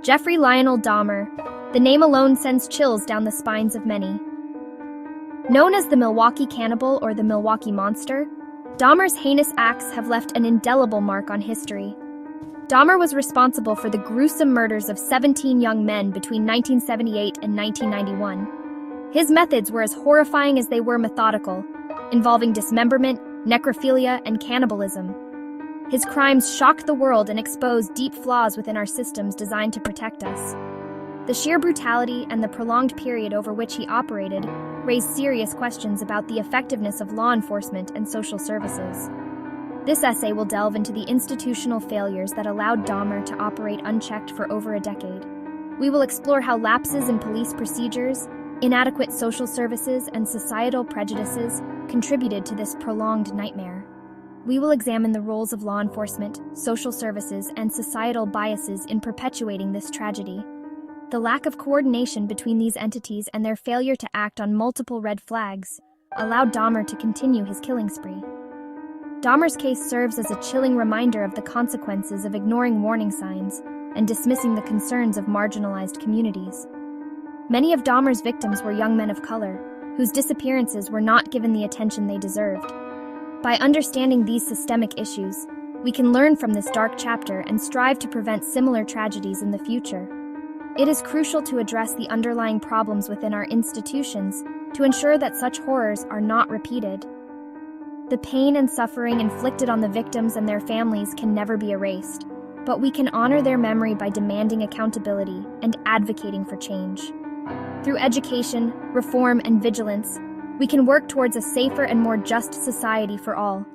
Jeffrey Lionel Dahmer. The name alone sends chills down the spines of many. Known as the Milwaukee Cannibal or the Milwaukee Monster, Dahmer's heinous acts have left an indelible mark on history. Dahmer was responsible for the gruesome murders of 17 young men between 1978 and 1991. His methods were as horrifying as they were methodical, involving dismemberment, necrophilia, and cannibalism. His crimes shocked the world and exposed deep flaws within our systems designed to protect us. The sheer brutality and the prolonged period over which he operated raised serious questions about the effectiveness of law enforcement and social services. This essay will delve into the institutional failures that allowed Dahmer to operate unchecked for over a decade. We will explore how lapses in police procedures, inadequate social services, and societal prejudices contributed to this prolonged nightmare. We will examine the roles of law enforcement, social services, and societal biases in perpetuating this tragedy. The lack of coordination between these entities and their failure to act on multiple red flags allowed Dahmer to continue his killing spree. Dahmer's case serves as a chilling reminder of the consequences of ignoring warning signs and dismissing the concerns of marginalized communities. Many of Dahmer's victims were young men of color, whose disappearances were not given the attention they deserved. By understanding these systemic issues, we can learn from this dark chapter and strive to prevent similar tragedies in the future. It is crucial to address the underlying problems within our institutions to ensure that such horrors are not repeated. The pain and suffering inflicted on the victims and their families can never be erased, but we can honor their memory by demanding accountability and advocating for change. Through education, reform, and vigilance, we can work towards a safer and more just society for all.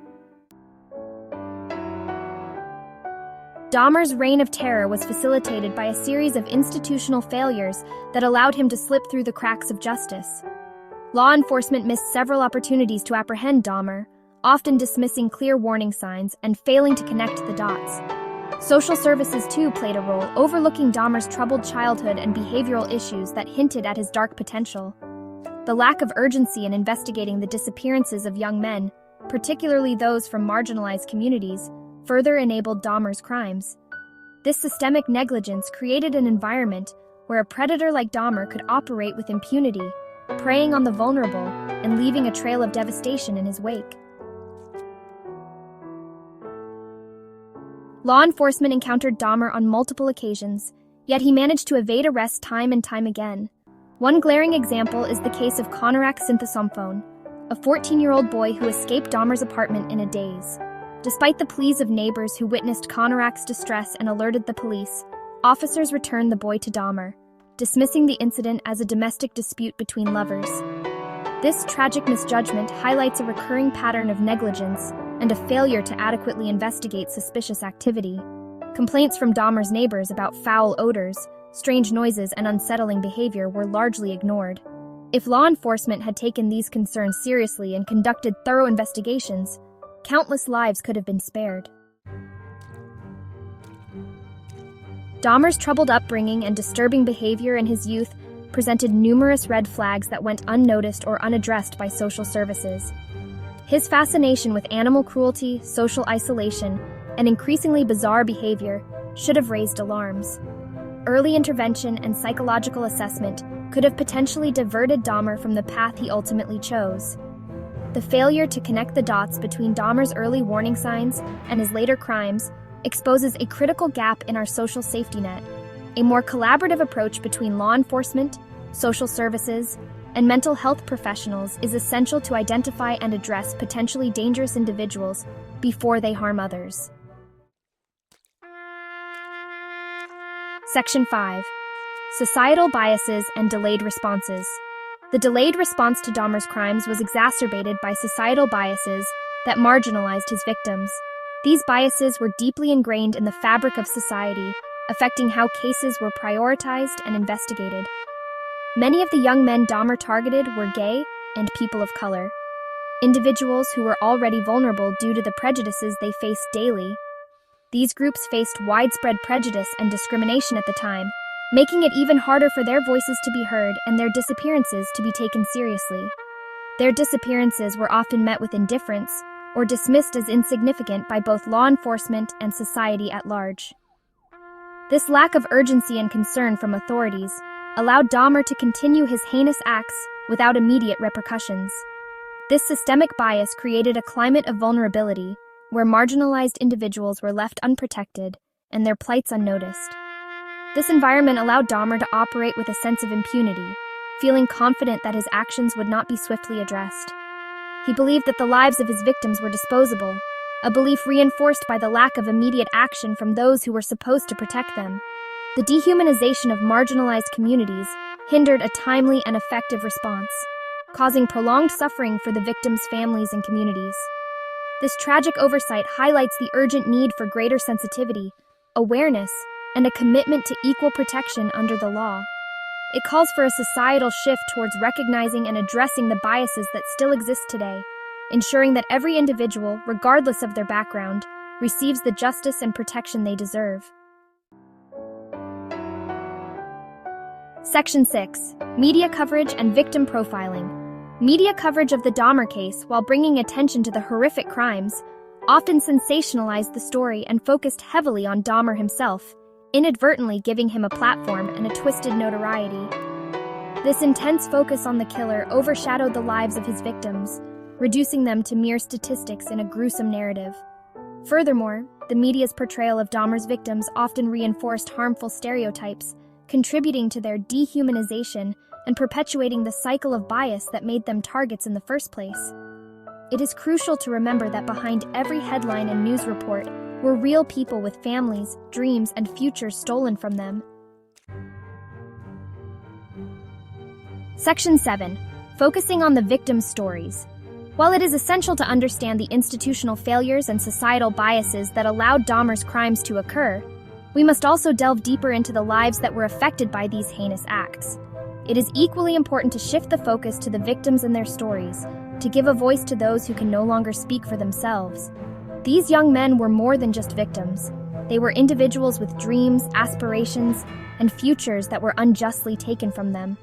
Dahmer's reign of terror was facilitated by a series of institutional failures that allowed him to slip through the cracks of justice. Law enforcement missed several opportunities to apprehend Dahmer, often dismissing clear warning signs and failing to connect the dots. Social services, too, played a role, overlooking Dahmer's troubled childhood and behavioral issues that hinted at his dark potential. The lack of urgency in investigating the disappearances of young men, particularly those from marginalized communities, further enabled Dahmer's crimes. This systemic negligence created an environment where a predator like Dahmer could operate with impunity, preying on the vulnerable and leaving a trail of devastation in his wake. Law enforcement encountered Dahmer on multiple occasions, yet he managed to evade arrest time and time again. One glaring example is the case of Konorak Synthesomphone, a 14-year-old boy who escaped Dahmer's apartment in a daze. Despite the pleas of neighbors who witnessed Konorak's distress and alerted the police, officers returned the boy to Dahmer, dismissing the incident as a domestic dispute between lovers. This tragic misjudgment highlights a recurring pattern of negligence and a failure to adequately investigate suspicious activity. Complaints from Dahmer's neighbors about foul odors, strange noises, and unsettling behavior were largely ignored. If law enforcement had taken these concerns seriously and conducted thorough investigations, countless lives could have been spared. Dahmer's troubled upbringing and disturbing behavior in his youth presented numerous red flags that went unnoticed or unaddressed by social services. His fascination with animal cruelty, social isolation, and increasingly bizarre behavior should have raised alarms. Early intervention and psychological assessment could have potentially diverted Dahmer from the path he ultimately chose. The failure to connect the dots between Dahmer's early warning signs and his later crimes exposes a critical gap in our social safety net. A more collaborative approach between law enforcement, social services, and mental health professionals is essential to identify and address potentially dangerous individuals before they harm others. Section 5. Societal biases and delayed responses. The delayed response to Dahmer's crimes was exacerbated by societal biases that marginalized his victims. These biases were deeply ingrained in the fabric of society, affecting how cases were prioritized and investigated. Many of the young men Dahmer targeted were gay and people of color, individuals who were already vulnerable due to the prejudices they faced daily. These groups faced widespread prejudice and discrimination at the time, making it even harder for their voices to be heard and their disappearances to be taken seriously. Their disappearances were often met with indifference or dismissed as insignificant by both law enforcement and society at large. This lack of urgency and concern from authorities allowed Dahmer to continue his heinous acts without immediate repercussions. This systemic bias created a climate of vulnerability where marginalized individuals were left unprotected and their plights unnoticed. This environment allowed Dahmer to operate with a sense of impunity, feeling confident that his actions would not be swiftly addressed. He believed that the lives of his victims were disposable, a belief reinforced by the lack of immediate action from those who were supposed to protect them. The dehumanization of marginalized communities hindered a timely and effective response, causing prolonged suffering for the victims' families and communities. This tragic oversight highlights the urgent need for greater sensitivity, awareness, and a commitment to equal protection under the law. It calls for a societal shift towards recognizing and addressing the biases that still exist today, ensuring that every individual, regardless of their background, receives the justice and protection they deserve. Section 6. Media coverage and victim profiling. Media coverage of the Dahmer case, while bringing attention to the horrific crimes, often sensationalized the story and focused heavily on Dahmer himself, inadvertently giving him a platform and a twisted notoriety. This intense focus on the killer overshadowed the lives of his victims, reducing them to mere statistics in a gruesome narrative. Furthermore, the media's portrayal of Dahmer's victims often reinforced harmful stereotypes, contributing to their dehumanization and perpetuating the cycle of bias that made them targets in the first place. It is crucial to remember that behind every headline and news report were real people with families, dreams, and futures stolen from them. Section 7. Focusing on the victims' stories. While it is essential to understand the institutional failures and societal biases that allowed Dahmer's crimes to occur, we must also delve deeper into the lives that were affected by these heinous acts. It is equally important to shift the focus to the victims and their stories, to give a voice to those who can no longer speak for themselves. These young men were more than just victims. They were individuals with dreams, aspirations, and futures that were unjustly taken from them.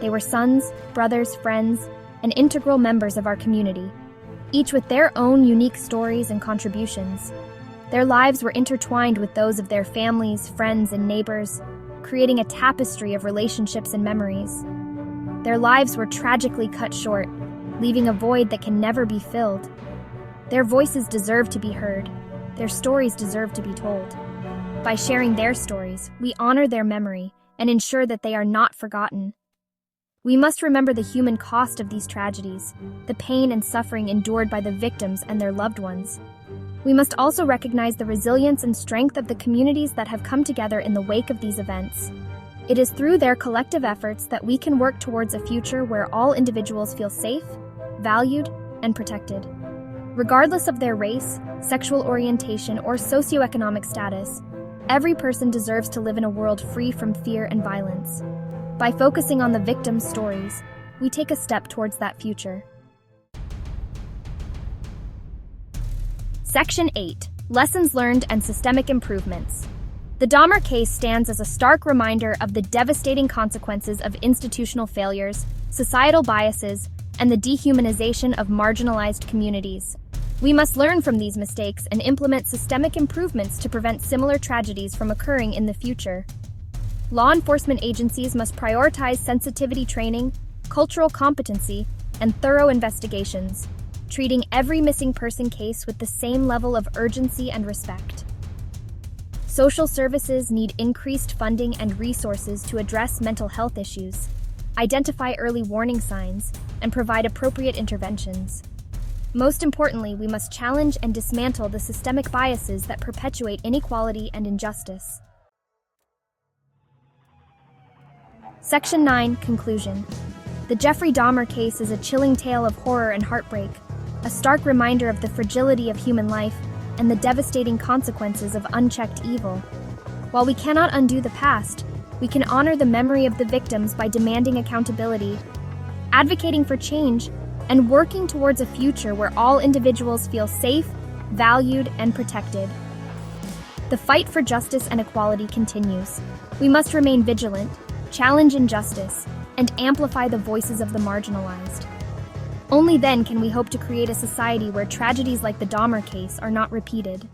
They were sons, brothers, friends, and integral members of our community, each with their own unique stories and contributions. Their lives were intertwined with those of their families, friends, and neighbors, creating a tapestry of relationships and memories. Their lives were tragically cut short, leaving a void that can never be filled. Their voices deserve to be heard. Their stories deserve to be told. By sharing their stories, we honor their memory and ensure that they are not forgotten. We must remember the human cost of these tragedies, the pain and suffering endured by the victims and their loved ones. We must also recognize the resilience and strength of the communities that have come together in the wake of these events. It is through their collective efforts that we can work towards a future where all individuals feel safe, valued, and protected. Regardless of their race, sexual orientation, or socioeconomic status, every person deserves to live in a world free from fear and violence. By focusing on the victims' stories, we take a step towards that future. Section 8. Lessons learned and systemic improvements. The Dahmer case stands as a stark reminder of the devastating consequences of institutional failures, societal biases, and the dehumanization of marginalized communities. We must learn from these mistakes and implement systemic improvements to prevent similar tragedies from occurring in the future. Law enforcement agencies must prioritize sensitivity training, cultural competency, and thorough investigations, treating every missing person case with the same level of urgency and respect. Social services need increased funding and resources to address mental health issues, identify early warning signs, and provide appropriate interventions. Most importantly, we must challenge and dismantle the systemic biases that perpetuate inequality and injustice. Section 9. Conclusion. The Jeffrey Dahmer case is a chilling tale of horror and heartbreak, a stark reminder of the fragility of human life and the devastating consequences of unchecked evil. While we cannot undo the past, we can honor the memory of the victims by demanding accountability, advocating for change, and working towards a future where all individuals feel safe, valued, and protected. The fight for justice and equality continues. We must remain vigilant, challenge injustice, and amplify the voices of the marginalized. Only then can we hope to create a society where tragedies like the Dahmer case are not repeated.